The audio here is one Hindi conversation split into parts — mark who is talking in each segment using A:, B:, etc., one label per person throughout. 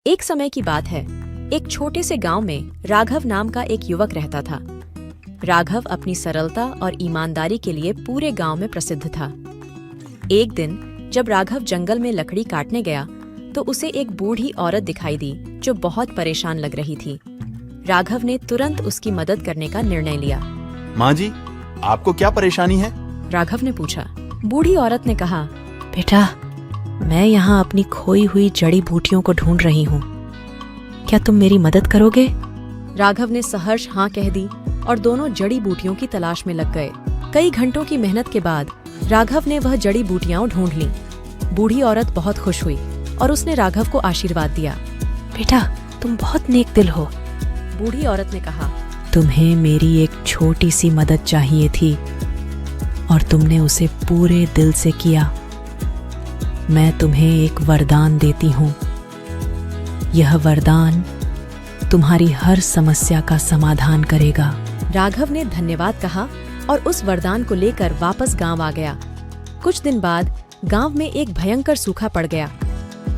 A: एक समय की बात है। एक छोटे से गांव में राघव नाम का एक युवक रहता था। राघव अपनी सरलता और ईमानदारी के लिए पूरे गांव में प्रसिद्ध था। एक दिन जब राघव जंगल में लकड़ी काटने गया तो उसे एक बूढ़ी औरत दिखाई दी जो बहुत परेशान लग रही थी। राघव ने तुरंत उसकी मदद करने का निर्णय लिया।
B: माँ जी, आपको क्या परेशानी है?
A: राघव ने पूछा। बूढ़ी औरत ने कहा, बेटा, मैं यहाँ अपनी खोई हुई जड़ी बूटियों को ढूंढ रही हूँ, क्या तुम मेरी मदद करोगे? राघव ने सहर्ष हाँ कह दी और दोनों जड़ी बूटियों की तलाश में लग गए। कई घंटों की मेहनत के बाद राघव ने वह जड़ी बूटियां ढूंढ लीं। बूढ़ी औरत बहुत खुश हुई और उसने राघव को आशीर्वाद दिया। बेटा, तुम बहुत नेक दिल हो। बूढ़ी औरत ने कहा, तुम्हें मेरी एक छोटी सी मदद चाहिए थी और तुमने उसे पूरे दिल से किया। मैं तुम्हें एक वरदान देती हूँ। यह वरदान तुम्हारी हर समस्या का समाधान करेगा। राघव ने धन्यवाद कहा और उस वरदान को लेकर वापस गांव आ गया। कुछ दिन बाद गांव में एक भयंकर सूखा पड़ गया।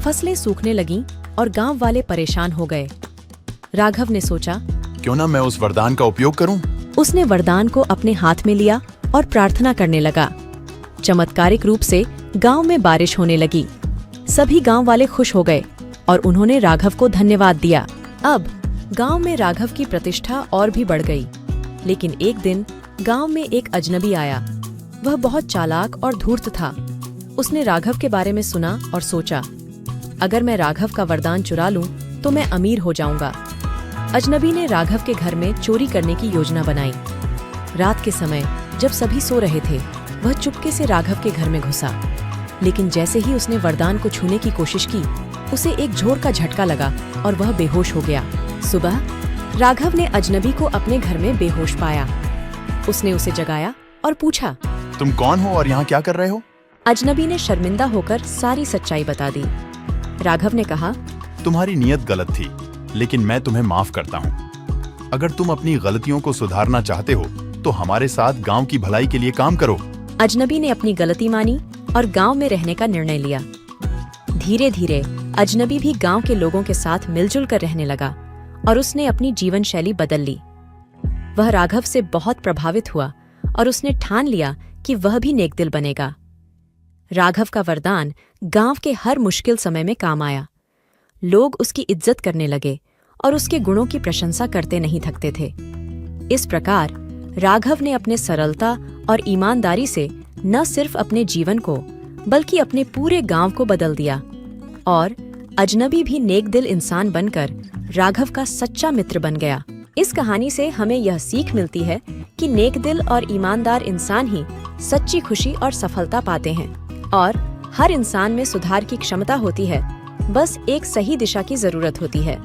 A: फसलें सूखने लगीं और गांव वाले परेशान हो गए। राघव ने सोचा,
B: क्यों ना मैं उस वरदान का उपयोग करूं?
A: उसने वरदान को अपने हाथ में लिया और प्रार्थना करने लगा। चमत्कारिक रूप से गांव में बारिश होने लगी। सभी गांव वाले खुश हो गए और उन्होंने राघव को धन्यवाद दिया। अब गांव में राघव की प्रतिष्ठा और भी बढ़ गई। लेकिन एक दिन गांव में एक अजनबी आया। वह बहुत चालाक और धूर्त था। उसने राघव के बारे में सुना और सोचा, अगर मैं राघव का वरदान चुरा लूं तो मैं अमीर हो जाऊंगा। अजनबी ने राघव के घर में चोरी करने की योजना बनाई। रात के समय जब सभी सो रहे थे, वह चुपके से राघव के घर में घुसा। लेकिन जैसे ही उसने वरदान को छूने की कोशिश की, उसे एक जोर का झटका लगा और वह बेहोश हो गया। सुबह राघव ने अजनबी को अपने घर में बेहोश पाया। उसने उसे जगाया और पूछा,
B: तुम कौन हो और यहाँ क्या कर रहे हो?
A: अजनबी ने शर्मिंदा होकर सारी सच्चाई बता दी। राघव ने कहा,
B: तुम्हारी नीयत गलत थी, लेकिन मैं तुम्हें माफ करता हूँ। अगर तुम अपनी गलतियों को सुधारना चाहते हो तो हमारे साथ गांव की भलाई के लिए काम करो।
A: अजनबी ने अपनी गलती मानी और गांव में रहने का निर्णय लिया। धीरे धीरे अजनबी भी गांव के लोगों के साथ मिलजुल कर रहने लगा और उसने अपनी जीवन शैली बदल ली। वह राघव से बहुत प्रभावित हुआ और उसने ठान लिया कि वह भी नेकदिल बनेगा। राघव का वरदान गांव के हर मुश्किल समय में काम आया। लोग उसकी इज्जत करने लगे और उसके गुणों की प्रशंसा करते नहीं थकते थे। इस प्रकार राघव ने अपने सरलता और ईमानदारी से न सिर्फ अपने जीवन को बल्कि अपने पूरे गांव को बदल दिया और अजनबी भी नेकदिल इंसान बनकर राघव का सच्चा मित्र बन गया। इस कहानी से हमें यह सीख मिलती है कि नेकदिल और ईमानदार इंसान ही सच्ची खुशी और सफलता पाते हैं और हर इंसान में सुधार की क्षमता होती है। बस एक सही दिशा की जरूरत होती है।